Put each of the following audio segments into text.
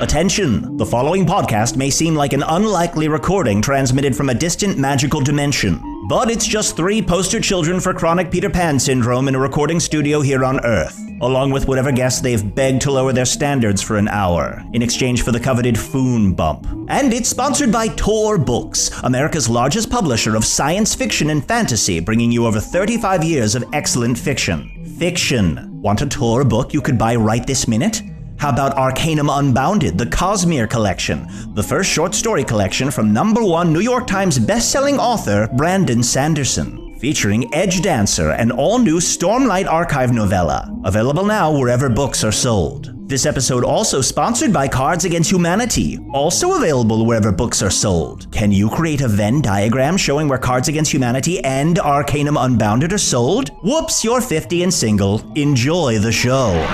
Attention! The following podcast may seem like an unlikely recording transmitted from a distant magical dimension. But it's just 3 poster children for chronic Peter Pan syndrome in a recording studio here on Earth, along with whatever guests they've begged to lower their standards for an hour, in exchange for the coveted Foon bump. And it's sponsored by Tor Books, America's largest publisher of science fiction and fantasy, bringing you over 35 years of excellent fiction. Fiction. Want a Tor book you could buy right this minute? How about Arcanum Unbounded, the Cosmere Collection, the first short story collection from #1 New York Times bestselling author Brandon Sanderson, featuring Edge Dancer, an all-new Stormlight Archive novella, available now wherever books are sold. This episode also sponsored by Cards Against Humanity, also available wherever books are sold. Can you create a Venn diagram showing where Cards Against Humanity and Arcanum Unbounded are sold? Whoops, you're 50 and single. Enjoy the show.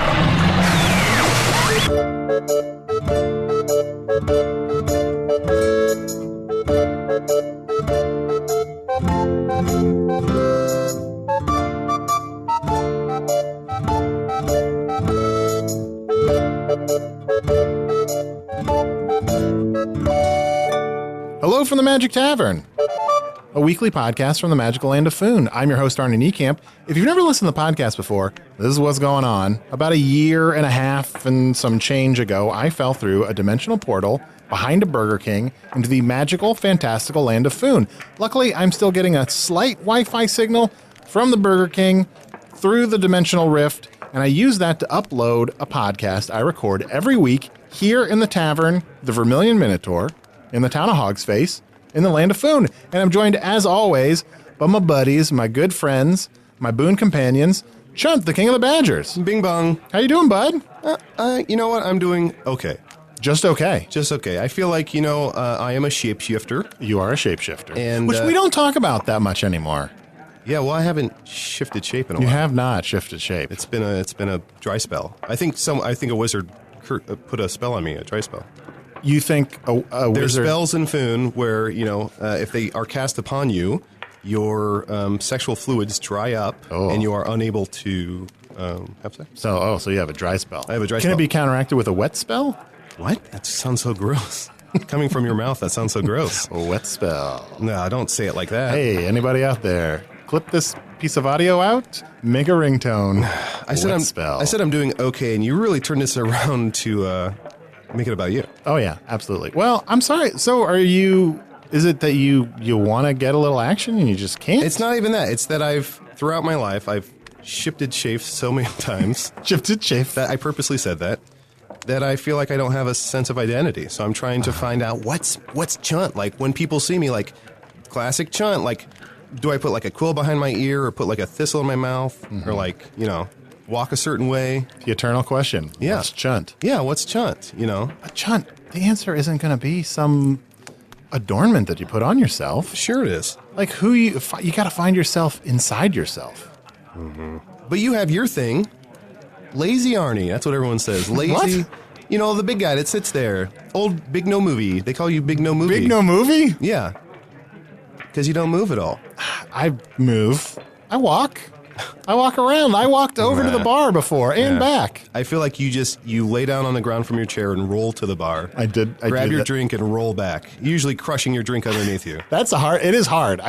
Hello from the Magic Tavern, a weekly podcast from the magical land of Foon. I'm your host, ARNIE NIEKAMP. If you've never listened to the podcast before, this is what's going on. About 1.5 years and some change ago, I fell through a dimensional portal behind a Burger King into the magical, fantastical land of Foon. Luckily, I'm still getting a slight Wi-Fi signal from the Burger King through the dimensional rift, and I use that to upload a podcast I record every week here in the tavern, the Vermilion Minotaur, in the town of Hogsface, in the land of Foon. And I'm joined, as always, by my buddies, my good friends, my boon companions, Chunt, the king of the Badgers. Bing bong. How you doing, bud? You know what? I'm doing okay. Just okay. Just okay. I feel like, I am a shapeshifter. You are a shapeshifter. And, which we don't talk about that much anymore. Yeah, well, I haven't shifted shape in a while. You have not shifted shape. It's been a dry spell. I think a wizard put a spell on me, a dry spell. You think a There's wizard... spells in Foon where, if they are cast upon you, your sexual fluids dry up, and you are unable to have sex. So you have a dry spell. I have a dry spell. spell. Can it be counteracted with a wet spell? What? That sounds so gross. Coming from your mouth, that sounds so gross. A wet spell. No, don't say it like that. Hey, anybody out there? Clip this piece of audio out, make a ringtone. I said I'm doing okay, and you really turned this around to make it about you. Oh yeah, absolutely. Well, I'm sorry. So is it that you want to get a little action and you just can't? It's not even that. It's that throughout my life, I've shifted shapes so many times. Shifted shape. That I purposely said that I feel like I don't have a sense of identity. So I'm trying to find out what's Chunt. Like when people see me, like classic Chunt, like do I put like a quill behind my ear or put like a thistle in my mouth or like, walk a certain way? The eternal question. Yeah. What's Chunt? Yeah, what's Chunt, But Chunt, the answer isn't going to be some adornment that you put on yourself. Sure it is. Like you got to find yourself inside yourself. Mm-hmm. But you have your thing. Lazy Arnie, that's what everyone says. Lazy. What? The big guy that sits there. Old Big No Movie. They call you Big No Movie. Big No Movie? Yeah. Because you don't move at all. I move. I walk around. I walked over to the bar before and back. I feel like you lay down on the ground from your chair and roll to the bar. I did. Grab your drink and roll back, usually crushing your drink underneath you. It is hard.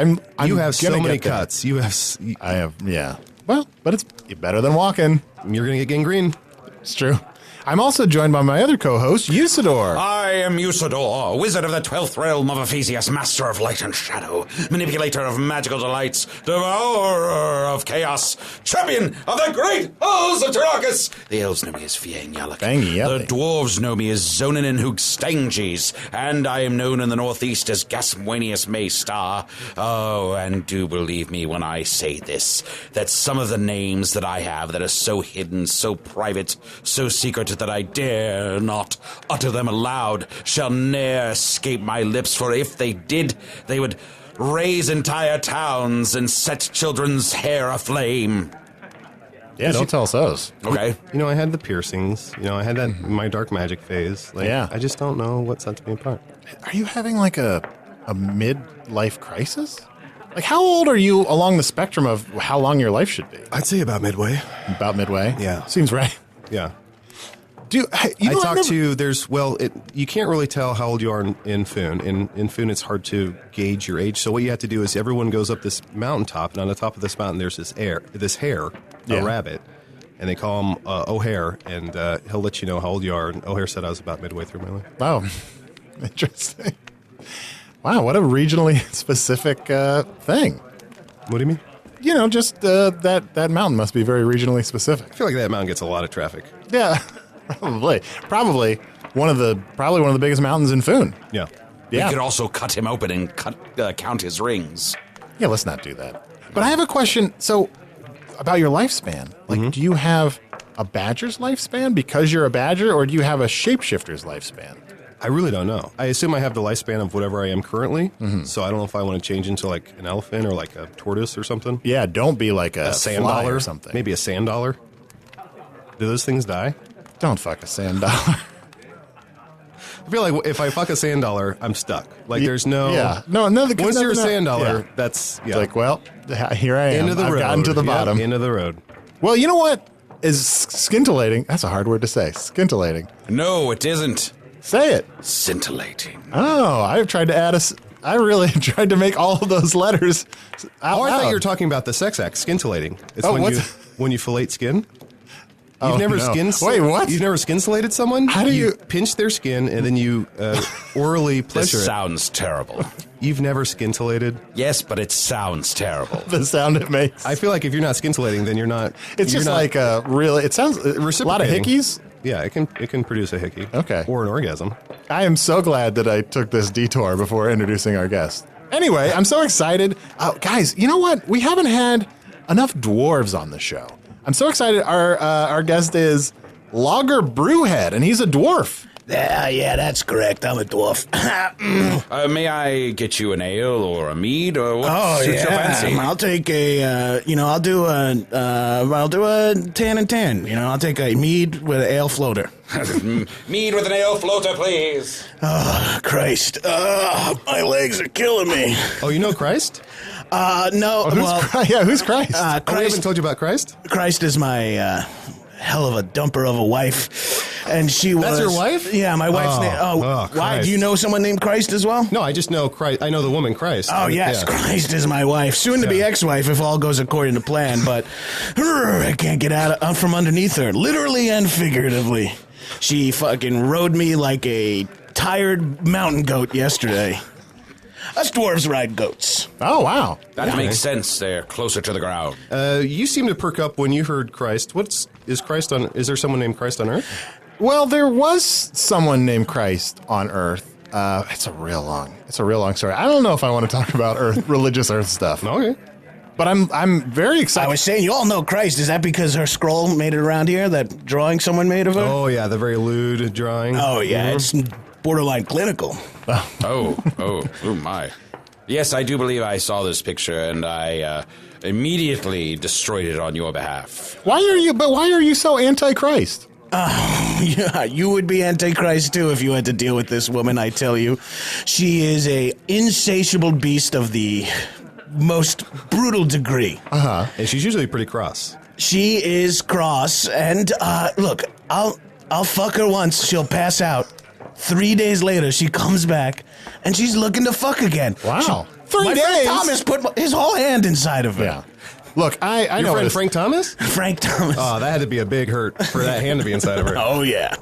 You have so many cuts. I have, yeah. Well, but it's better than walking. You're going to get gangrene. It's true. I'm also joined by my other co-host, Usador. I am Usador, wizard of the 12th realm of Ephesius, master of light and shadow, manipulator of magical delights, devourer of chaos, champion of the great halls of Tarakas. The elves know me as Fiang Yalak. The dwarves know me as Zonin Hoogstanges, and I am known in the northeast as Gasmwanius Maystar. Oh, and do believe me when I say this, that some of the names that I have that are so hidden, so private, so secret that I dare not utter them aloud shall ne'er escape my lips, for if they did, they would raise entire towns and set children's hair aflame. Yeah, don't tell us those. Okay. I had the piercings. I had that my dark magic phase. Yeah. I just don't know what sets me apart. Are you having like a midlife crisis? Like, how old are you along the spectrum of how long your life should be? I'd say about midway. About midway? Yeah. Seems right. Yeah. You know, you can't really tell how old you are in Foon. In Foon, it's hard to gauge your age. So what you have to do is everyone goes up this mountaintop, and on the top of this mountain, there's this hare, a rabbit, and they call him O'Hare, and he'll let you know how old you are. And O'Hare said I was about midway through my life. Oh, interesting. Wow, what a regionally specific thing. What do you mean? You know, just that mountain must be very regionally specific. I feel like that mountain gets a lot of traffic. Yeah, probably one of the biggest mountains in Foon. Yeah. We could also cut him open and count his rings. Yeah, let's not do that. But I have a question. So, about your lifespan, like, do you have a badger's lifespan because you're a badger, or do you have a shapeshifter's lifespan? I really don't know. I assume I have the lifespan of whatever I am currently, so I don't know if I want to change into like an elephant or like a tortoise or something. Yeah, don't be like a sand fly dollar or something. Maybe a sand dollar. Do those things die? Don't fuck a sand dollar. I feel like if I fuck a sand dollar, I'm stuck. Like there's no... Yeah. No. Once you're a sand dollar, that's... Yeah. It's like, well, here I am. Into the road. I've gotten to the bottom. Into the road. Well, you know what is scintillating? That's a hard word to say. Scintillating. No, it isn't. Say it. Scintillating. Oh, I've tried to I really tried to make all of those letters out I loud. thought you were talking about the sex act, scintillating. It's when you fillet skin. You've never no. skin. Wait, what? You've never skincellated someone? How do you pinch their skin and then you orally pleasure This it? sounds terrible. You've never scintillated? Yes, but it sounds terrible. The sound it makes. I feel like if you're not scintillating, then you're not. It's just like a really. It sounds a lot of hickeys. Yeah, it can produce a hickey. Okay. Or an orgasm. I am so glad that I took this detour before introducing our guest. Anyway, I'm so excited. Guys, you know what? We haven't had enough dwarves on the show. I'm so excited. Our guest is Logger Brewhead, and he's a dwarf. Yeah, that's correct. I'm a dwarf. May I get you an ale or a mead or what suits your fancy? I'll take a. I'll do a 10 and 10. I'll take a mead with an ale floater. Mead with an ale floater, please. Oh, Christ! My legs are killing me. Oh, you know Christ? No. Who's Christ? I haven't told you about Christ. Christ is my hell of a dumper of a wife, and she was. That's your wife? Yeah, my wife's name. Why? Christ. Do you know someone named Christ as well? No, I just know Christ. I know the woman Christ. Oh, yes, yeah. Christ is my wife. Soon to be ex-wife if all goes according to plan, but I can't get out from underneath her, literally and figuratively. She fucking rode me like a tired mountain goat yesterday. Us dwarves ride goats. Oh, wow. That makes sense. They're closer to the ground. You seem to perk up when you heard Christ. Is there someone named Christ on Earth? Well, there was someone named Christ on Earth. It's a real long story. I don't know if I want to talk about religious Earth stuff. Okay. But I'm very excited. I was saying, you all know Christ. Is that because her scroll made it around here? That drawing someone made of her? Oh, yeah, the very lewd drawing. Oh, yeah, it's borderline clinical. Oh, my. Yes, I do believe I saw this picture, and I immediately destroyed it on your behalf. Why are you so anti-Christ? Yeah, you would be antichrist too if you had to deal with this woman, I tell you. She is a insatiable beast of the most brutal degree. Uh-huh. And she's usually pretty cross. She is cross, and look, I'll fuck her once, she'll pass out. 3 days later, she comes back, and she's looking to fuck again. Wow. 3 days? My friend Thomas put his whole hand inside of her. Yeah. Look, I Your know friend Frank Thomas? Frank Thomas. Oh, that had to be a big hurt for that hand to be inside of her. Oh, yeah.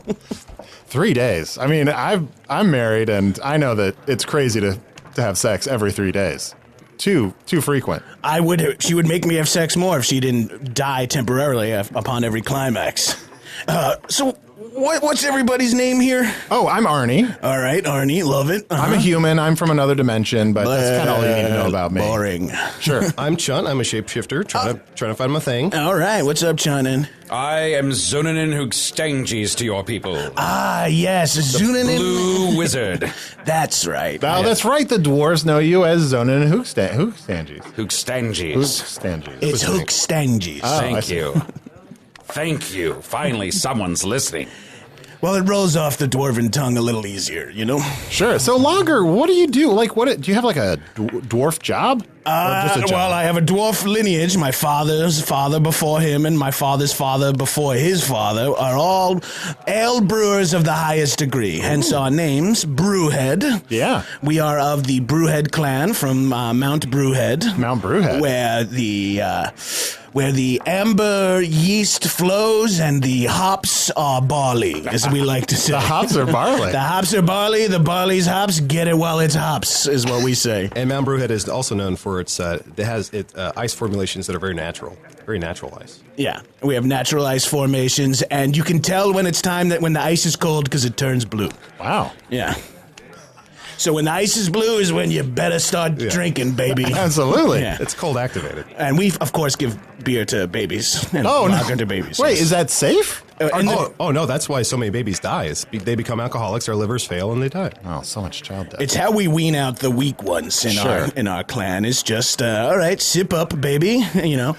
3 days. I mean, I'm married, and I know that it's crazy to have sex every 3 days. Too frequent. She would make me have sex more if she didn't die temporarily upon every climax. So what's everybody's name here? Oh, I'm Arnie. All right, Arnie, love it. I'm a human. I'm from another dimension, but that's kind of all you need to know about me. Boring. Sure. I'm Chunt. I'm a shapeshifter, trying to find my thing. All right, what's up, Chunin? I am Zunanin Hoogstanges to your people. Ah, yes, Zunanin. Blue Wizard. That's right. Oh, that's right. The dwarves know you as Zonin and Hoogstanges. Hoogstanges. It's Hoogstanges. Thank you. Thank you. Finally, someone's listening. Well, it rolls off the dwarven tongue a little easier, you know? Sure. So, Logger, what do you do? Like, do you have like a dwarf job? just a job? Well, I have a dwarf lineage. My father's father before him and my father's father before his father are all ale brewers of the highest degree. Hence our names, Brewhead. Yeah. We are of the Brewhead clan from Mount Brewhead. Mount Brewhead. Where the amber yeast flows and the hops are barley, as we like to say. The hops are barley. The hops are barley, the barley's hops. Get it while it's hops, is what we say. And Mount Brewhead is also known for its ice formulations that are very natural ice. Yeah, we have natural ice formations, and you can tell when it's time when the ice is cold because it turns blue. Wow. Yeah. So when the ice is blue is when you better start drinking, baby. Absolutely. Yeah. It's cold activated. And we, of course, give beer to babies. And lager to babies. Wait, is that safe? No, that's why so many babies die. They become alcoholics, their livers fail, and they die. Oh, so much child death. It's how we wean out the weak ones in our clan. It's just, all right, sip up, baby, you know.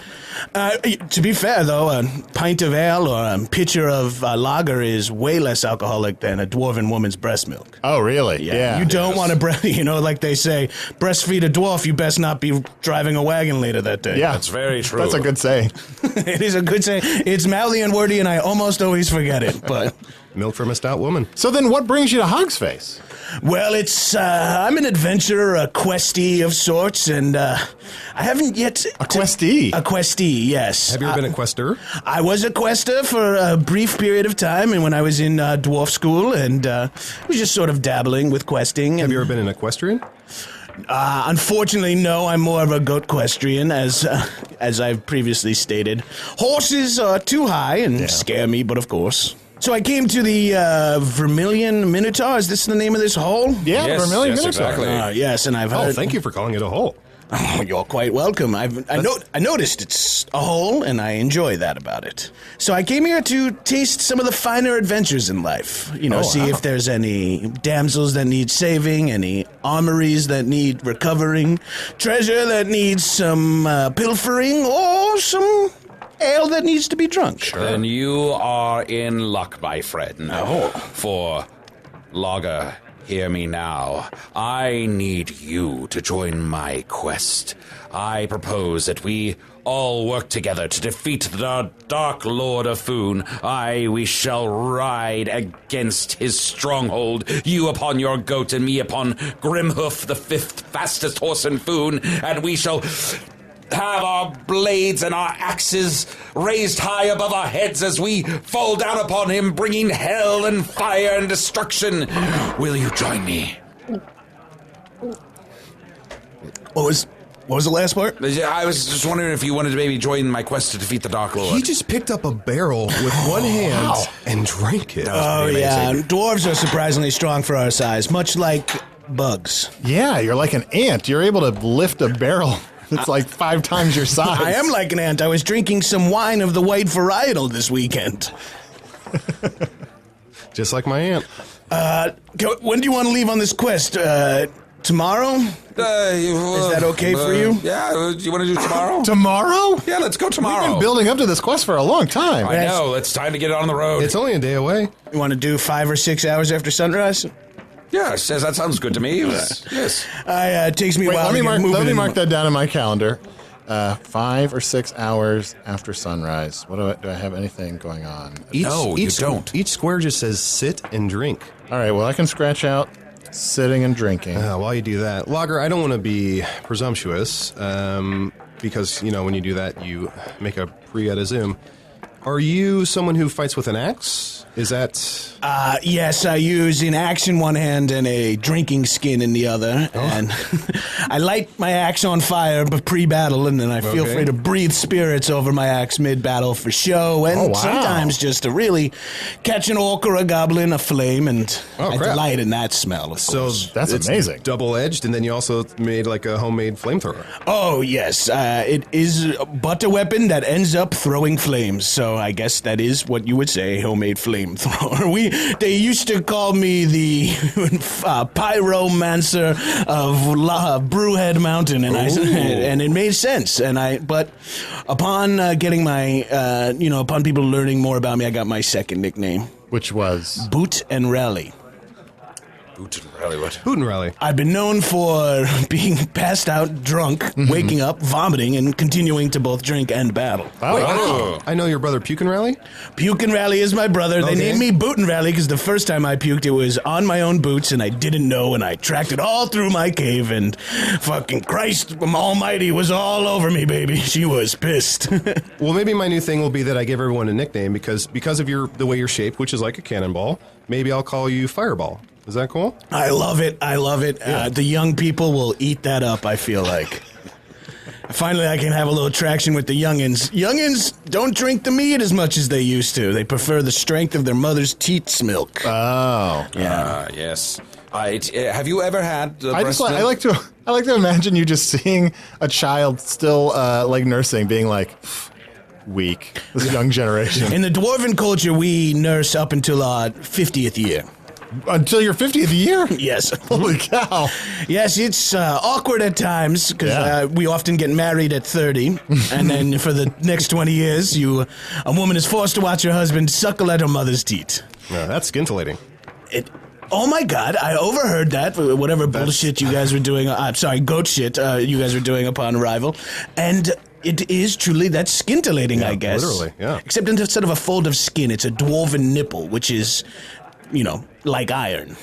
To be fair, though, a pint of ale or a pitcher of lager is way less alcoholic than a dwarven woman's breast milk. Oh, really? Yeah. You don't want to, like they say, breastfeed a dwarf, you best not be driving a wagon later that day. Yeah. That's very true. That's a good saying. It is a good saying. It's mouthy and wordy, and I almost always forget it, but... Milk from a stout woman. So then what brings you to Hog's Face? Well, I'm an adventurer, a questie of sorts, and I haven't yet... A questie? A questie, yes. Have you ever been a quester? I was a quester for a brief period of time, and when I was in dwarf school, and was just sort of dabbling with questing. Have you ever been an equestrian? Unfortunately, no. I'm more of a goat equestrian, as I've previously stated. Horses are too high and scare me, but of course... So I came to the Vermilion Minotaur. Is this the name of this hole? Yeah, Yes, Vermilion yes, Minotaur. exactly. Yes, and I've heard... Oh, thank you for calling it a hole. Oh, you're quite welcome. I noticed it's a hole, and I enjoy that about it. So I came here to taste some of the finer adventures in life. See if there's any damsels that need saving, any armories that need recovering, treasure that needs some pilfering, or some... ale that needs to be drunk. Then you are in luck, my friend. Oh. For Lager, hear me now. I need you to join my quest. I propose that we all work together to defeat the Dark Lord of Foon. We shall ride against his stronghold, you upon your goat and me upon Grimhoof, the fifth fastest horse in Foon, and we shall... have our blades and our axes raised high above our heads as we fall down upon him, bringing hell and fire and destruction. Will you join me? What was the last part? I was just wondering if you wanted to maybe join my quest to defeat the Dark Lord. He just picked up a barrel with one hand and drank it. Oh, yeah. Dwarves are surprisingly strong for our size, much like bugs. Yeah, you're like an ant. You're able to lift a barrel. It's like 5 times your size. I am like an ant. I was drinking some wine of the white varietal this weekend. Just like my aunt. When do you want to leave on this quest? Tomorrow? Is that okay for you? Yeah, do you want to do tomorrow? Tomorrow? Yeah, let's go tomorrow. We've been building up to this quest for a long time. I know, it's time to get on the road. It's only a day away. You want to do 5 or 6 hours after sunrise? Yes, that sounds good to me. Yes. It takes me a while let to get moving. let me mark that down in my calendar. 5 or 6 hours after sunrise. What do I have anything going on? You don't. Each square just says sit and drink. All right, well, I can scratch out sitting and drinking. While you do that, Lager, I don't want to be presumptuous, because, when you do that, you make a pre at a Zoom. Are you someone who fights with an axe? Is that... Yes, I use an axe in one hand and a drinking skin in the other. Oh. And I light my axe on fire pre-battle, and then I feel free to breathe spirits over my axe mid-battle for show, and sometimes just to really catch an orc or a goblin aflame, and I delight in that smell, of course. That's amazing. Double-edged, and then you also made like a homemade flamethrower. Oh, yes. It is but a weapon that ends up throwing flames, so I guess that is what you would say, homemade flamethrower. They used to call me the pyromancer of Brewhead Mountain, and it made sense. But upon getting my, upon people learning more about me, I got my second nickname, which was Boot and Rally. Boot and rally, what? Boot and rally. I've been known for being passed out, drunk, waking up, vomiting, and continuing to both drink and battle. Oh. I know your brother Puke and Rally. Puke and Rally is my brother. They Okay. named me Boot and Rally because the first time I puked, it was on my own boots, and I didn't know, and I tracked it all through my cave, and fucking Christ Almighty was all over me, baby. She was pissed. Well, maybe my new thing will be that I give everyone a nickname because of the way you're shaped, which is like a cannonball. Maybe I'll call you Fireball. Is that cool? I love it. I love it. Yeah. The young people will eat that up, I feel like. Finally, I can have a little traction with the youngins. Youngins don't drink the meat as much as they used to. They prefer the strength of their mother's teat's milk. Oh. Yeah. Yes. Have you ever had I like to imagine you just seeing a child still like nursing, being like weak. This young generation In the dwarven culture, we nurse up until our 50th year. until your 50th year. Yes. Holy cow! Yes, it's awkward at times because Yeah. we often get married at 30, and then for the next 20 years, a woman is forced to watch her husband suckle at her mother's teat. No, that's scintillating. Oh my God! I overheard that. Whatever bullshit you guys were doing. I'm sorry, goat shit. You guys were doing upon arrival, and it is truly that's scintillating. I guess literally, yeah. Except instead of a fold of skin, it's a dwarven nipple, which is, like iron.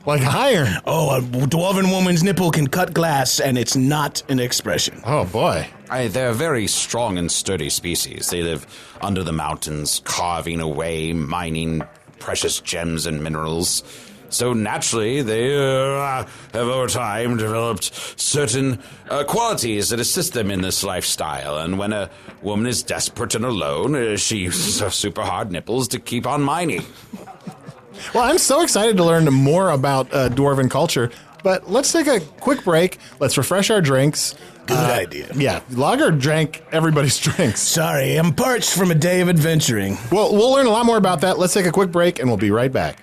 Like iron. Oh, a dwarven woman's nipple can cut glass, and it's not an expression. Oh boy. They're a very strong and sturdy species. They live under the mountains, carving away, mining precious gems and minerals. So naturally, they have over time developed certain qualities that assist them in this lifestyle. And when a woman is desperate and alone, she uses her super hard nipples to keep on mining. Well, I'm so excited to learn more about dwarven culture, but let's take a quick break. Let's refresh our drinks. Good idea. Yeah, Lager drank everybody's drinks. Sorry, I'm parched from a day of adventuring. Well, we'll learn a lot more about that. Let's take a quick break, and we'll be right back.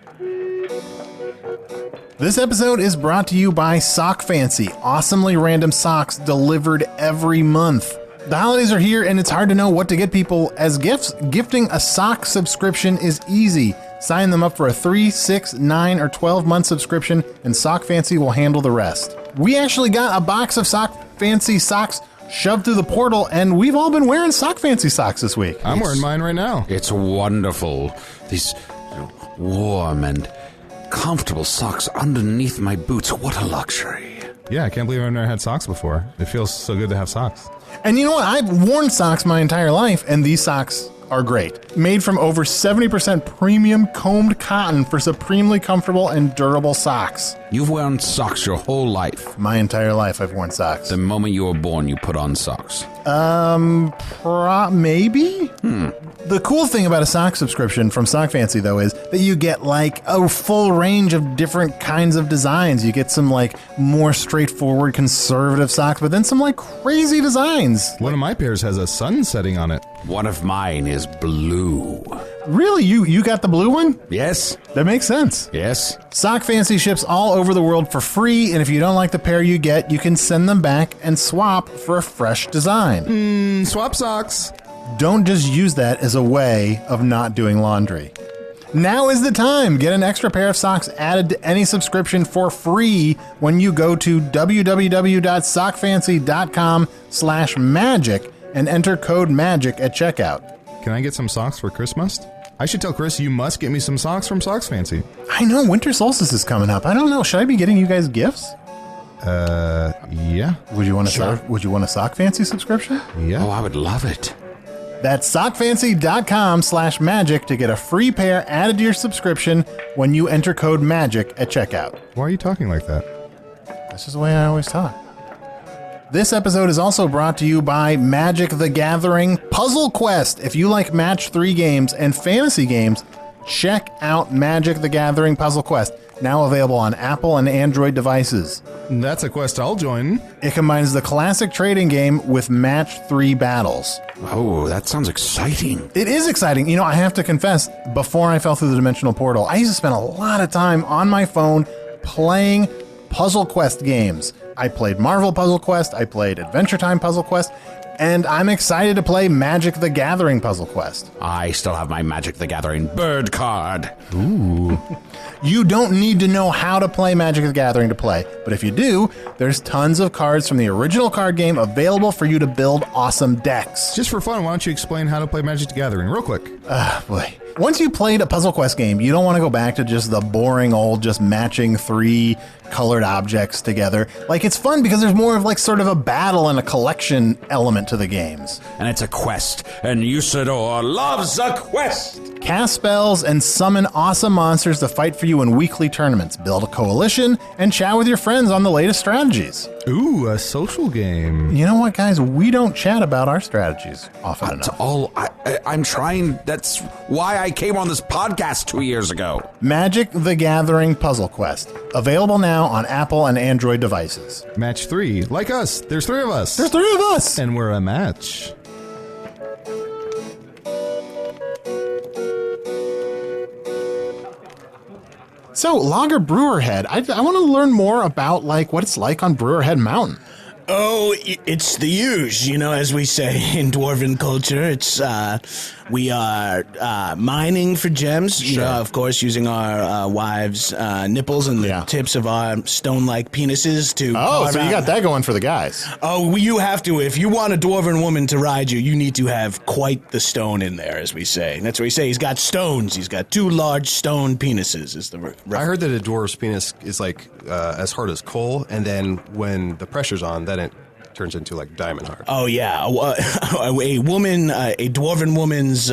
This episode is brought to you by Sock Fancy, awesomely random socks delivered every month. The holidays are here, and it's hard to know what to get people as gifts. Gifting a sock subscription is easy. Sign them up for a 3, 6, 9, or 12-month subscription, and Sock Fancy will handle the rest. We actually got a box of Sock Fancy socks shoved through the portal, and we've all been wearing Sock Fancy socks this week. I'm wearing mine right now. It's wonderful. These warm and comfortable socks underneath my boots. What a luxury. Yeah, I can't believe I've never had socks before. It feels so good to have socks. And you know what? I've worn socks my entire life, and these socks are great. Made from over 70% premium combed cotton for supremely comfortable and durable socks. You've worn socks your whole life. My entire life I've worn socks. The moment you were born, you put on socks. Maybe? The cool thing about a sock subscription from Sock Fancy, though, is that you get like a full range of different kinds of designs. You get some like more straightforward conservative socks, but then some like crazy designs. One of my pairs has a sun setting on it. One of mine is blue. Really? You got the blue one? Yes? That makes sense. Yes? Sock Fancy ships all over the world for free, and if you don't like the pair you get, you can send them back and swap for a fresh design. Swap socks. Don't just use that as a way of not doing laundry. Now is the time. Get an extra pair of socks added to any subscription for free when you go to www.sockfancy.com/magic and enter code MAGIC at checkout. Can I get some socks for Christmas? I should tell Chris you must get me some socks from Socks Fancy. I know, winter solstice is coming up. I don't know. Should I be getting you guys gifts? Yeah. Would you want a Sock Fancy subscription? Yeah. Oh, I would love it. That's sockfancy.com/magic to get a free pair added to your subscription when you enter code MAGIC at checkout. Why are you talking like that? That's just the way I always talk. This episode is also brought to you by Magic the Gathering Puzzle Quest. If you like Match 3 games and fantasy games, check out Magic the Gathering Puzzle Quest. Now available on Apple and Android devices. That's a quest I'll join. It combines the classic trading game with Match 3 battles. Oh, that sounds exciting. It is exciting. You know, I have to confess, before I fell through the dimensional portal, I used to spend a lot of time on my phone playing Puzzle Quest games. I played Marvel Puzzle Quest, I played Adventure Time Puzzle Quest, And I'm excited to play Magic the Gathering Puzzle Quest. I still have my Magic the Gathering bird card. Ooh. You don't need to know how to play Magic the Gathering to play, but if you do, there's tons of cards from the original card game available for you to build awesome decks. Just for fun, why don't you explain how to play Magic the Gathering real quick? Boy. Once you played a Puzzle Quest game, you don't want to go back to just the boring old just matching 3 colored objects together. Like, it's fun because there's more of like sort of a battle and a collection element to the games. And it's a quest, and Usador loves a quest. Cast spells and summon awesome monsters to fight for you in weekly tournaments. Build a coalition and chat with your friends on the latest strategies. Ooh, a social game. You know what, guys? We don't chat about our strategies often That's enough. all. I'm trying. That's why I came on this podcast 2 years ago. Magic the Gathering Puzzle Quest. Available now on Apple and Android devices. Match 3. Like us. There's 3 of us. There's 3 of us! And we're a match. So, Lager Brewerhead, I want to learn more about like what it's like on Brewerhead Mountain. Oh, it's the huge, as we say in Dwarven culture. It's, we are mining for gems, of course, using our wives' nipples and the tips of our stone-like penises to Oh, so you got that going for the guys. Oh, you have to. If you want a Dwarven woman to ride you, you need to have quite the stone in there, as we say. That's what we say. He's got stones. He's got 2 large stone penises. Is the I heard that a dwarf's penis is like as hard as coal, and then when the pressure's on, then it turns into like diamond hard. Oh yeah, a woman, a Dwarven woman's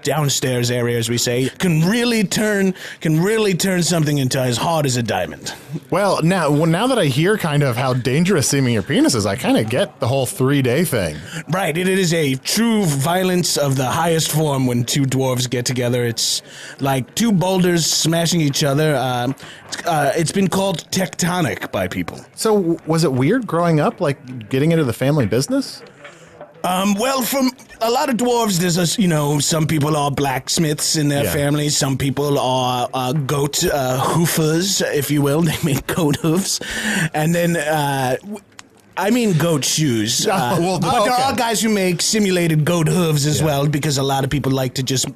downstairs area, as we say, can really turn something into as hard as a diamond. Well, now that I hear kind of how dangerous seeming your penis is, I kind of get the whole 3-day thing. Right, it is a true violence of the highest form when 2 dwarves get together. It's like 2 boulders smashing each other. It's been called tectonic by people. So, was it weird growing up, like getting into the family business? Well, from a lot of dwarves, there's some people are blacksmiths in their families. Some people are goat hoofers, if you will. They make goat hoofs. And then, goat shoes. There are guys who make simulated goat hooves as well, because a lot of people like to just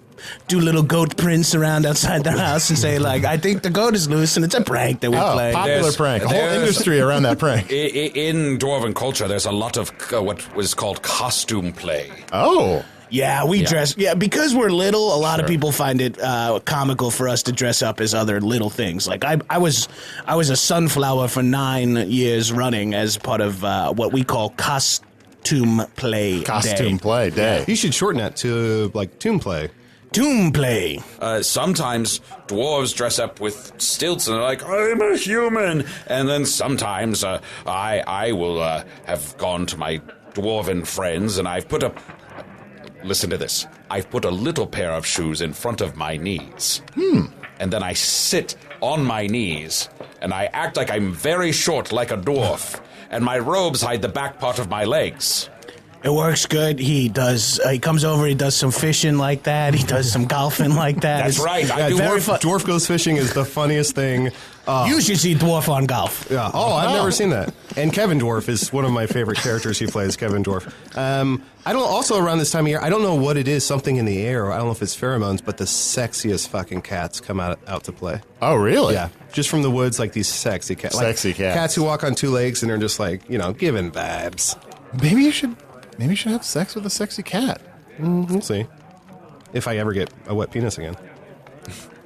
do little goat prints around outside their house and say, like, I think the goat is loose, and it's a prank that we play. Popular prank. A whole industry around that prank. In Dwarven culture, there's a lot of what was called costume play. Oh. Yeah, we dress. Yeah, because we're little, a lot of people find it comical for us to dress up as other little things. Like I was a sunflower for 9 years running as part of what we call costume play. Costume play day. You should shorten that to like tomb play. Tomb play. Sometimes dwarves dress up with stilts and they're like, I'm a human. And then sometimes I will have gone to my dwarven friends and I've put listen to this. I've put a little pair of shoes in front of my knees. And then I sit on my knees and I act like I'm very short like a dwarf. And my robes hide the back part of my legs. It works good. He comes over, he does some fishing like that. He does some golfing like that. That's right. Dwarf goes fishing is the funniest thing. You should see Dwarf on golf. Yeah. Oh, I've never seen that. And Kevin Dwarf is one of my favorite characters he plays, Kevin Dwarf. I don't, also around this time of year, I don't know what it is, something in the air, or I don't know if it's pheromones, but the sexiest fucking cats come out to play. Oh, really? Yeah. Just from the woods, like these sexy cats. Sexy cats. Cats who walk on 2 legs and are just like, giving vibes. Maybe you should have sex with a sexy cat. We'll see. If I ever get a wet penis again.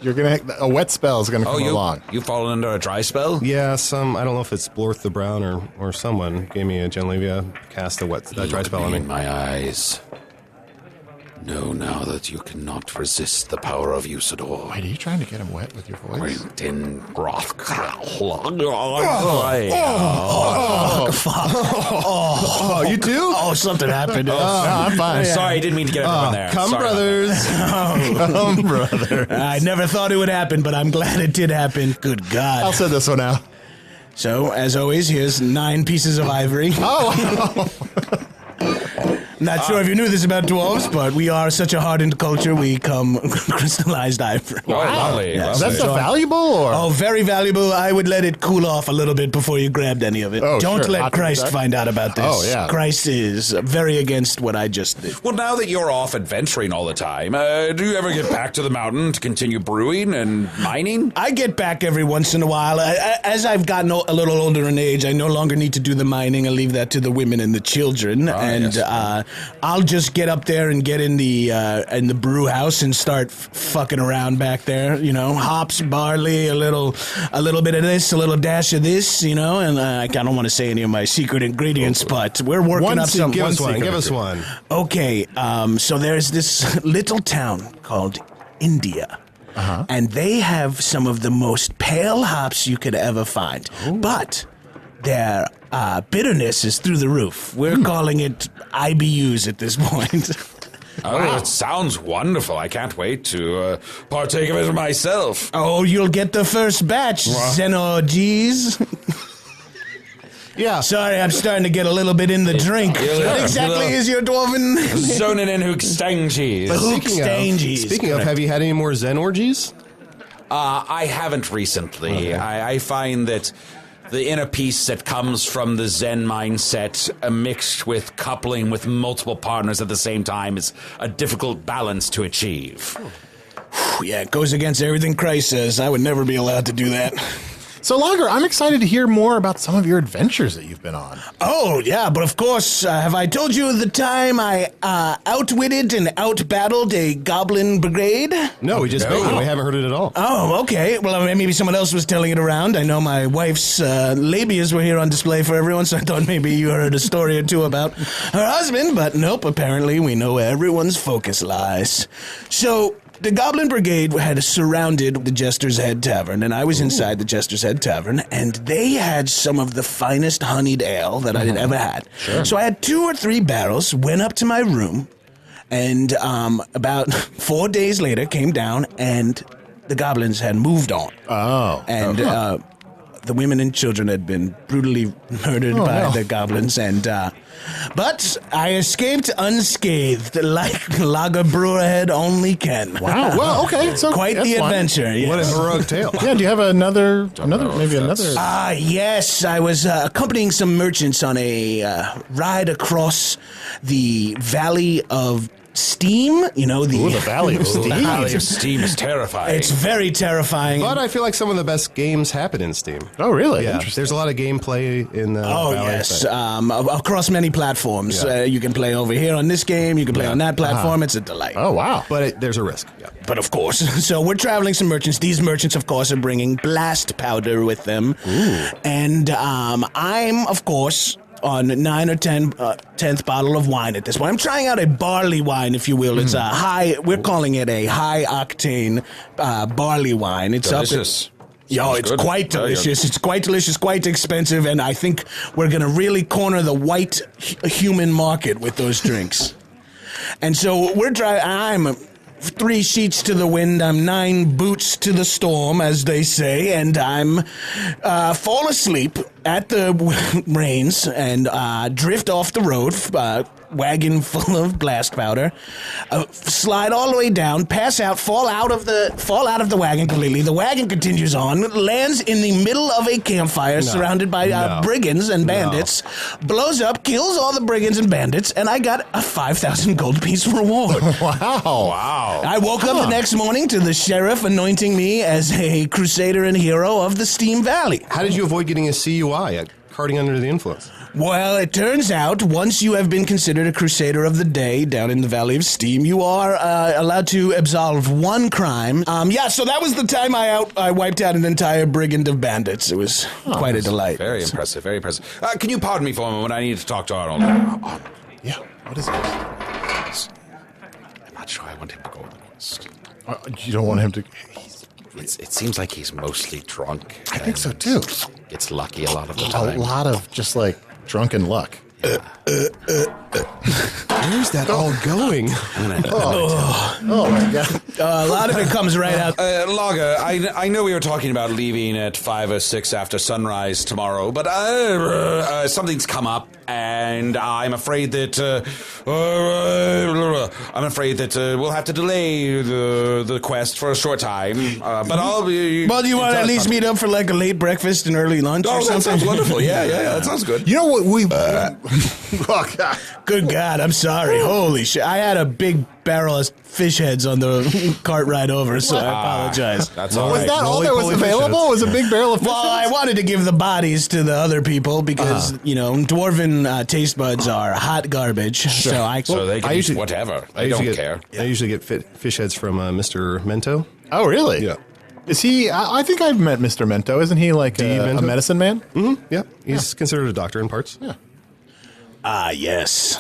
A wet spell is gonna come along. You fallen under a dry spell? Yeah, I don't know if it's Blorth the Brown or someone gave me a Genlevia cast that dry spell on me. In my eyes. Know now that you cannot resist the power of Usador. Wait, are you trying to get him wet with your voice? In broth. You too? Oh, something happened. No, I'm fine. Sorry, I didn't mean to get everyone there. Come, Sorry brothers. Come, brother. I never thought it would happen, but I'm glad it did happen. Good God. I'll send this one out. So, as always, here's 9 pieces of ivory. Oh. Not sure if you knew this about dwarves, but we are such a hardened culture, we come crystallized ivory. Lovely. Is that so valuable? Or? Oh, very valuable. I would let it cool off a little bit before you grabbed any of it. Oh, Don't sure. let Hot Christ dog. find out about this. Oh, yeah. Christ is very against what I just did. Well, now that you're off adventuring all the time, do you ever get back to the mountain to continue brewing and mining? I get back every once in a while. As I've gotten a little older in age, I no longer need to do the mining. I leave that to the women and the children. I'll just get up there and get in the brew house and start fucking around back there. You know, hops, barley, a little bit of this, a little dash of this. You know, and I don't want to say any of my secret ingredients, but we're working up some. Give us one. Give us one. Okay, so there's this little town called India. And they have some of the most pale hops you could ever find. Ooh. But their bitterness is through the roof. We're calling it IBUs at this point. Oh, it sounds wonderful. I can't wait to partake of it myself. Oh, you'll get the first batch, Xenorgies. Yeah. Sorry, I'm starting to get a little bit in the drink. What exactly is your dwarven? Zonin and Hookstangies. Speaking of, have you had any more Zen orgies? I haven't recently. Okay. I find that the inner peace that comes from the Zen mindset mixed with coupling with multiple partners at the same time is a difficult balance to achieve. Yeah, it goes against everything Christ says. I would never be allowed to do that. So, Lager, I'm excited to hear more about some of your adventures that you've been on. Oh, yeah, but of course, have I told you the time I outwitted and outbattled a goblin brigade? No, we just we haven't heard it at all. Oh, okay. Well, maybe someone else was telling it around. I know my wife's labias were here on display for everyone, so I thought maybe you heard a story or two about her husband, but nope, apparently we know where everyone's focus lies. So, the Goblin Brigade had surrounded the Jester's Head Tavern, and I was inside the Jester's Head Tavern, and they had some of the finest honeyed ale that I had ever had. Sure. So I had 2 or 3 barrels, went up to my room, and about 4 days later came down, and the goblins had moved on. Oh. And the women and children had been brutally murdered by the goblins, and but I escaped unscathed, like Lager Brewerhead only can. Wow. Well, okay. So quite the adventure. Yes. What a heroic tale. Yeah. Do you have another? Yes. I was accompanying some merchants on a ride across the Valley of Steam, you know, the Valley of Steam. The Valley of Steam is terrifying. It's very terrifying. But I feel like some of the best games happen in Steam. Oh, really? Yeah. Interesting. There's a lot of gameplay in the Valley. Yes. Across many platforms. Yeah. You can play over here on this game. You can play on that platform. It's a delight. Oh, wow. But there's a risk. Yeah. But of course. So we're traveling some merchants. These merchants, of course, are bringing blast powder with them. Ooh. And I'm, of course, on 9 or 10th bottle of wine at this point. I'm trying out a barley wine, if you will. It's we're calling it a high-octane barley wine. It's delicious. It's good. Quite delicious. It's quite delicious, quite expensive, and I think we're going to really corner the white human market with those drinks. And so I'm 3 sheets to the wind, I'm 9 boots to the storm, as they say, and I'm fall asleep at the reins and drift off the road, wagon full of blast powder, slide all the way down, pass out, fall out of the wagon completely. The wagon continues on, lands in the middle of a campfire surrounded by brigands and bandits, blows up, kills all the brigands and bandits, and I got a 5,000 gold piece reward. Wow. I woke up the next morning to the sheriff anointing me as a crusader and hero of the Steam Valley. How did you avoid getting a CUI at carting under the influence? Well, it turns out once you have been considered a crusader of the day down in the Valley of Steam, you are allowed to absolve 1 crime. So that was the time I wiped out an entire brigand of bandits. It was quite a delight. Very impressive, very impressive. Can you pardon me for a moment? I need to talk to Arnold. Yeah, what is it? I'm not sure I want him to go on the quest. You don't want him to... It seems like he's mostly drunk. I think so, too. Gets lucky a lot of the time. A lot of just, like, drunken luck. Where's that all going? Oh my god. A lot of it comes right out. Lager, I know we were talking about leaving at 5 or 6 after sunrise tomorrow, but something's come up, and I'm afraid that we'll have to delay the quest for a short time. But I'll be. Well, do you want to at least meet up for like a late breakfast and early lunch or Oh, something? that sounds wonderful. Yeah, that sounds good. You know what we? Oh god. Good God, I'm sorry. Holy shit. I had a big barrel of fish heads on the cart ride over, so I apologize. That's all Was right. that all that was Roly-poly fish available? heads. Was a big barrel of fish Well, I heads? wanted to give the bodies to the other people because, dwarven taste buds are hot garbage. So So they can I eat usually- whatever. I They don't usually care. I usually get fish heads from Mr. Mento. Oh really? Yeah. Is he? I think I've met Mr. Mento. Isn't he like a Mento? medicine man? Mm-hmm. Yeah. He's considered a doctor in parts. Yeah. yes.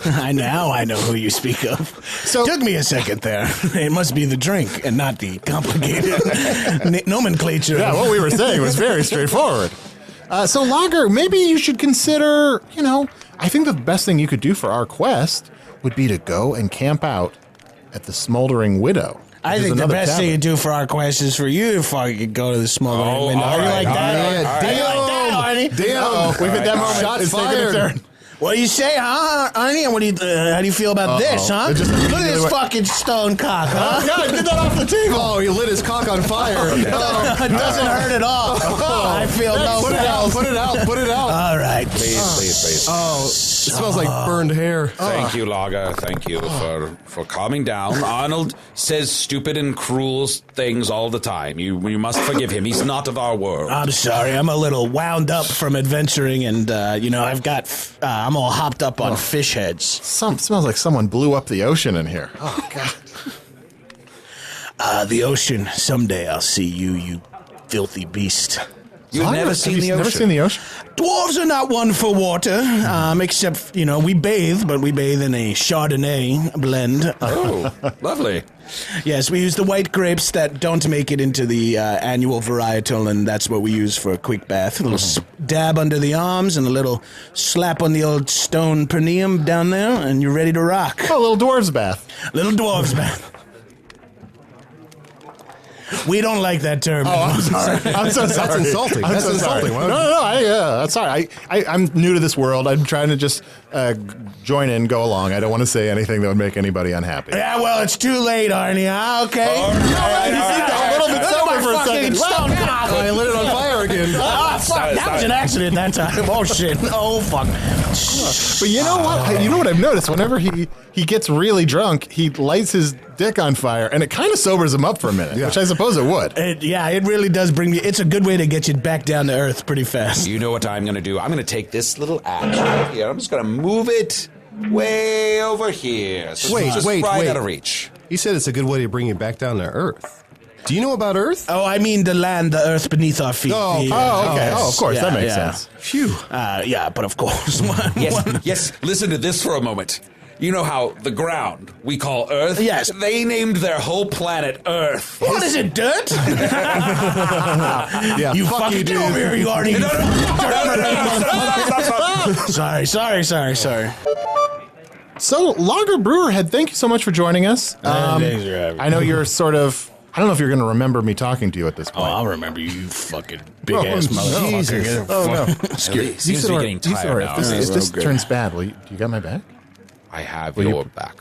I know who you speak of. So- Took me a second there. It must be the drink and not the complicated nomenclature. Yeah, what we were saying was very straightforward. So, Lager, maybe you should consider, I think the best thing you could do for our quest would be to go and camp out at the Smoldering Widow. I which is think the another best thing tavern. to do for our quest is for you to fucking go to the smoldering window. all Are you right, like that? all right, Are you like that, Arnie? Damn. Uh-oh, we've hit that moment. Shots It's taking a fired. turn. What do you say, huh, Arnie? What do you? How do you feel about this, huh? It just Look at immediately this went- fucking stone cock, huh? God, get that off the table. Oh, he lit his cock on fire. It doesn't hurt at all. I feel no Put it out. feels. Put it out. Put it out. All right. Please. Oh, it smells like burned hair. Thank you, Lager. Thank you for calming down. Arnold says stupid and cruel things all the time. You must forgive him. He's not of our world. I'm sorry. I'm a little wound up from adventuring, and I've got. I'm all hopped up on fish heads. Smells like someone blew up the ocean in here. Oh, God. The ocean. Someday I'll see you, you filthy beast. You've never Have seen you the never ocean? seen the ocean? Dwarves are not one for water, except, we bathe, but we bathe in a Chardonnay blend. Oh, lovely. Yes, we use the white grapes that don't make it into the annual varietal, and that's what we use for a quick bath. A little dab under the arms and a little slap on the old stone perineum down there, and you're ready to rock. Oh, little dwarf's bath. Little dwarves bath. We don't like that term. Oh, I'm sorry. I'm so sorry. That's insulting. I'm That's so insulting. sorry. Why No, would that's sorry. I'm new to this world. I'm trying to just join in, go along. I don't want to say anything that would make anybody unhappy. Yeah, well, it's too late, Arnie. Okay. A little bit sober for a second. Stone cock. I lit it on fire again. Oh, fuck. That was an accident that time. Oh, shit. Oh, fuck. But you know what? You know what I've noticed? Whenever he gets really drunk, he lights his dick on fire, and it kind of sobers him up for a minute, which I suppose it would. It really does bring me. It's a good way to get you back down to earth pretty fast. You know what I'm going to do? I'm going to take this little axe right here. I'm just going to move it way over here. So it's just right out of reach. He said it's a good way to bring you back down to Earth. Do you know about Earth? Oh, I mean the land, the earth beneath our feet. Oh, The, okay. Oh, of course. yeah, That makes yeah. sense. Phew. Yeah, but of course. Yes. Listen to this for a moment. You know how the ground we call Earth? Yes. They named their whole planet Earth. What is it, dirt? Yeah, You fuck fucking you, get dude. over here, you already. Sorry. So, Lager Brewerhead, thank you so much for joining us. Thanks for having me. I know you're sort of. I don't know if you're going to remember me talking to you at this Oh, point. I'll remember you fucking big ass motherfucker. Jesus. Oh, no. He seems to be getting tired now. If this Okay. turns bad, do you got my back? I have Will you- your back.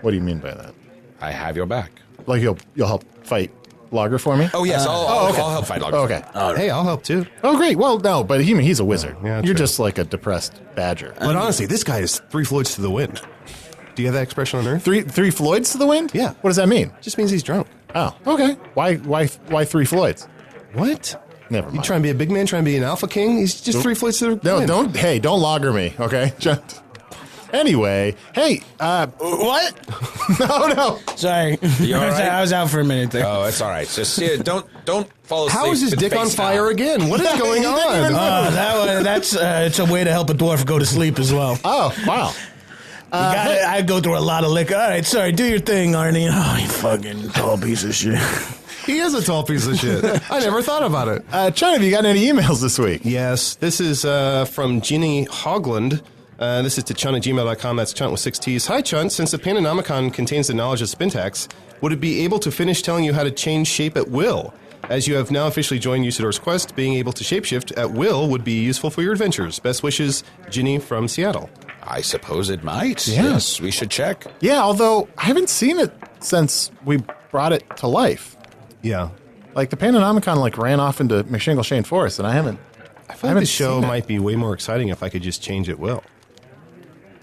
What do you mean by that? I have your back. Like you'll help fight Lager for me? Oh, yes. I'll help fight Lager. Okay. Hey, I'll help too. Oh, great. Well, no, but he's a wizard. Yeah, You're true. just like a depressed badger. But honestly, this guy is 3 Floyds to the wind. Do you have that expression on Earth? Three Floyds to the wind? Yeah. What does that mean? Just means he's drunk. Oh, okay. Why 3 Floyds? What? Never You mind. trying to be a big man, trying to be an alpha king? He's just 3 Floyds to the No, wind. don't lager me, okay? Anyway, hey, What? no. Sorry. You all right? I was out for a minute there. Oh, it's all right. Just don't fall asleep. How is his with dick on face fire down. again? What is going on? That's it's a way to help a dwarf go to sleep as well. Oh, wow. I go through a lot of liquor. All right, sorry, do your thing, Arnie. Oh, you fucking tall piece of shit. He is a tall piece of shit. I never thought about it. Chun, have you got any emails this week? Yes, this is from Ginny Hogland. This is to chun@gmail.com. That's Chunt with 6 T's. Hi, Chunt. Since the Panonomicon contains the knowledge of syntax, would it be able to finish telling you how to change shape at will? As you have now officially joined Usador's quest, being able to shapeshift at will would be useful for your adventures. Best wishes, Ginny from Seattle. I suppose it might. Yeah. Yes, we should check. Yeah, although I haven't seen it since we brought it to life. Yeah. Like the Panonomicon ran off into McShingle Shane Forest, and I haven't. I feel like the show might be way more exciting if I could just change at will.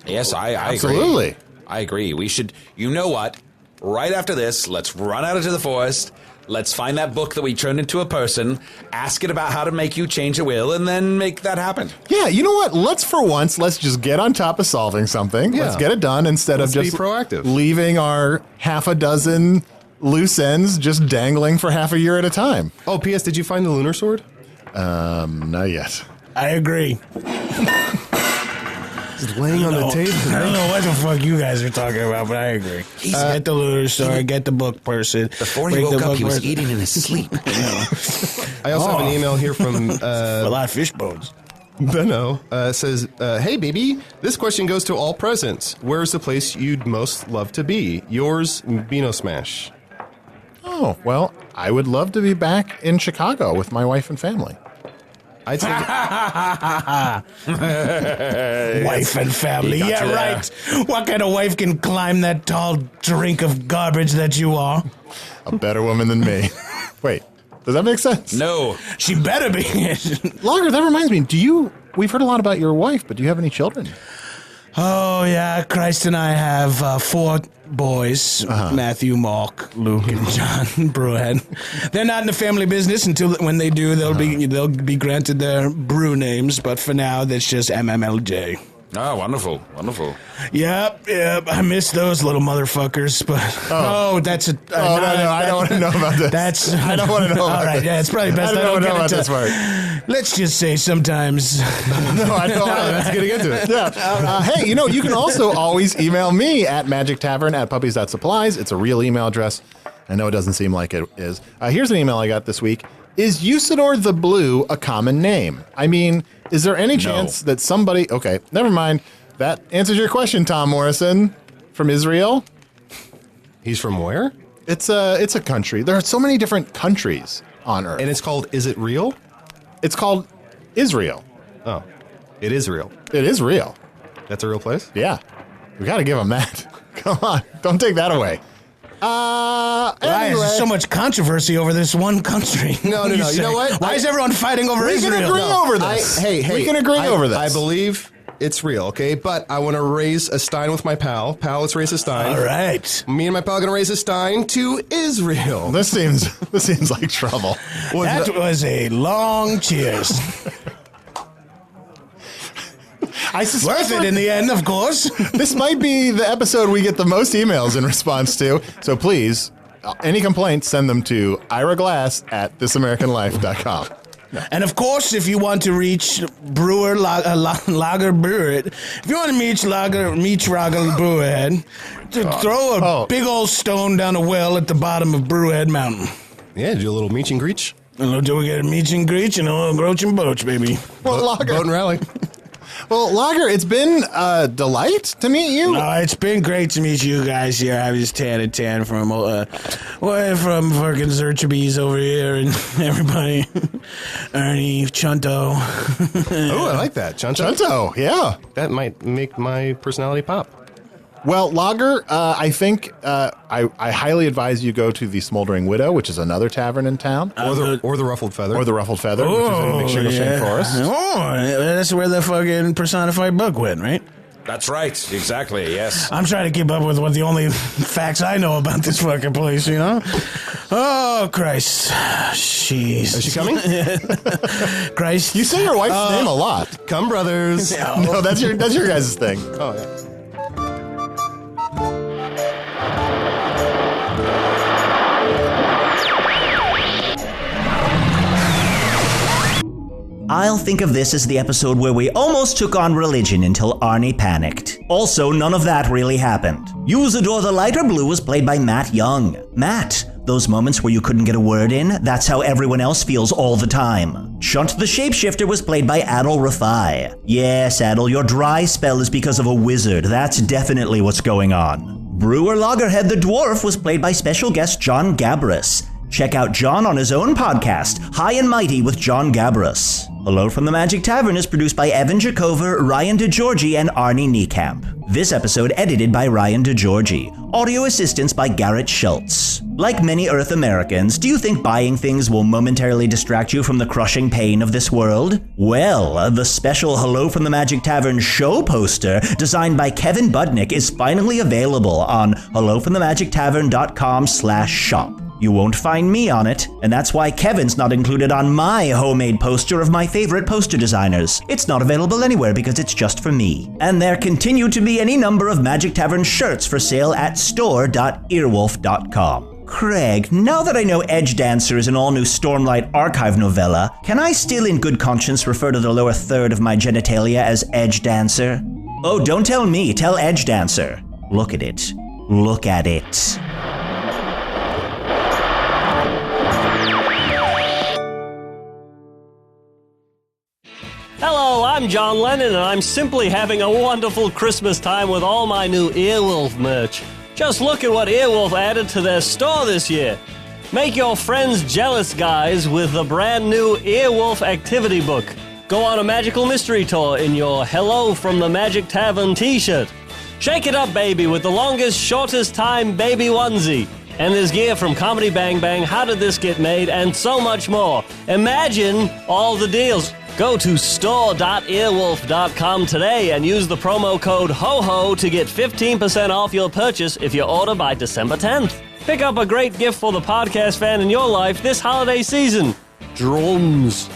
Yes, I Absolutely. agree. I agree. We should, you know what? Right after this, let's run out into the forest. Let's find that book that we turned into a person, ask it about how to make you change a will, and then make that happen. Yeah, you know what? Let's just get on top of solving something. Yeah. Let's get it done instead of just be proactive. Leaving our half a dozen loose ends just dangling for half a year at a time. Oh, P.S., did you find the lunar sword? Not yet. I agree. It's laying on the table. I don't know what the fuck you guys are talking about, but I agree. Get the lunar sword, get the book person. Before he woke up, he was eating in his sleep. I also have an email here from a lot of fish bones. Benno. Says, hey, baby, this question goes to all presents. Where's the place you'd most love to be? Yours, Beano Smash. Oh, well, I would love to be back in Chicago with my wife and family. I'd say Wife and family. Yeah, you there. right. What kind of wife can climb that tall drink of garbage that you are? A better woman than me. Wait, does that make sense? No. She better be. Lager, that reminds me, we've heard a lot about your wife, but do you have any children? Oh, yeah, Christ and I have 4 boys, Matthew, Mark, Luke, and John Brewhead. They're not in the family business until when they do, they'll be granted their brew names, but for now, that's just MMLJ. Oh, wonderful, wonderful. Yep, I miss those little motherfuckers, but... that's a... No, I don't want to know about this. I don't want to know about all right, this. yeah, it's probably best I don't know get about into... this part. Let's just say sometimes... No, I don't. that's getting into it. Yeah. Hey, you can also always email me at magictavern@puppies.supplies. It's a real email address. I know it doesn't seem like it is. Here's an email I got this week. Is Usador the Blue a common name? I mean, is there any chance that somebody... Okay, never mind. That answers your question, Tom Morrison from Israel. he's from where? It's a country. There are so many different countries on Earth. And it's called Is It Real? It's called Israel. Oh, it is real. It is real. That's a real place? Yeah. We got to give them that. Come on. Don't take that away. Why is Anyway. there so much controversy over this one country? No. You know what? Why is everyone fighting over We Israel? can agree over this. We can agree over this. I believe it's real, okay? But I want to raise a stein with my pal. Pal, let's raise a stein. All right. Me and my pal are going to raise a stein to Israel. This seems like trouble. That was a long cheers. I suspect Worth it in the end, of course. this might be the episode we get the most emails in response to. So please, any complaints, send them to iraglass@thisamericanlife.com. And of course, if you want to reach Brewer Lager Brewer, if you want to reach Lager Brewerhead, throw a big old stone down a well at the bottom of Brewerhead Mountain. Yeah, do a little meech and greech. And we'll do a meech and greech and a little groach and boach, baby. Well, Lager. Boat and rally. Well, Lager, it's been a delight to meet you. No, it's been great to meet you guys here. I was tan from fucking Zerchabees over here and everybody. Ernie, Chunto. Oh, I like that. Chunto, yeah. That might make my personality pop. Well, Lager, I think I highly advise you go to the Smoldering Widow, which is another tavern in town. Or the Ruffled Feather. Or the Ruffled Feather, which is in McShingleshane Forest. Oh, that's where the fucking personified bug went, right? That's right. Exactly. Yes. I'm trying to keep up with what the only facts I know about this fucking place, you know? Oh, Christ. Jeez. Is she coming? Christ. You say your wife's name a lot. Come, brothers. No, that's your guys' thing. Oh, yeah. I'll think of this as the episode where we almost took on religion until Arnie panicked. Also, none of that really happened. Usador the Lighter Blue was played by Matt Young. Matt, those moments where you couldn't get a word in, that's how everyone else feels all the time. Chunt the Shapeshifter was played by Adol Rafai. Yes, Adol, your dry spell is because of a wizard. That's definitely what's going on. Brewer Loggerhead the Dwarf was played by special guest Jon Gabrus. Check out Jon on his own podcast, High and Mighty with Jon Gabrus. Hello from the Magic Tavern is produced by Evan Jacover, Ryan DeGiorgi, and Arnie Niekamp. This episode edited by Ryan DeGiorgi. Audio assistance by Garrett Schultz. Like many Earth Americans, do you think buying things will momentarily distract you from the crushing pain of this world? Well, the special Hello from the Magic Tavern show poster, designed by Kevin Budnick, is finally available on hellofromthemagictavern.com/shop. You won't find me on it, and that's why Kevin's not included on my homemade poster of my favorite poster designers. It's not available anywhere because it's just for me. And there continue to be any number of Magic Tavern shirts for sale at store.earwolf.com. Craig, now that I know Edge Dancer is an all-new Stormlight archive novella, can I still in good conscience refer to the lower third of my genitalia as Edge Dancer? Oh, don't tell me, tell Edge Dancer. Look at it. Look at it. Hello, I'm John Lennon, and I'm simply having a wonderful Christmas time with all my new Earwolf merch. Just look at what Earwolf added to their store this year. Make your friends jealous, guys, with the brand new Earwolf activity book. Go on a magical mystery tour in your Hello from the Magic Tavern t-shirt. Shake it up, baby, with the longest, shortest time baby onesie. And there's gear from Comedy Bang Bang, How Did This Get Made, and so much more. Imagine all the deals. Go to store.earwolf.com today and use the promo code HOHO to get 15% off your purchase if you order by December 10th. Pick up a great gift for the podcast fan in your life this holiday season. Drums.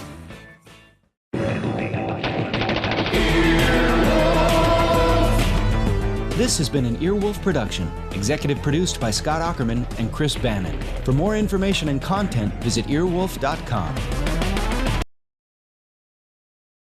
This has been an Earwolf production, executive produced by Scott Aukerman and Chris Bannon. For more information and content, visit earwolf.com.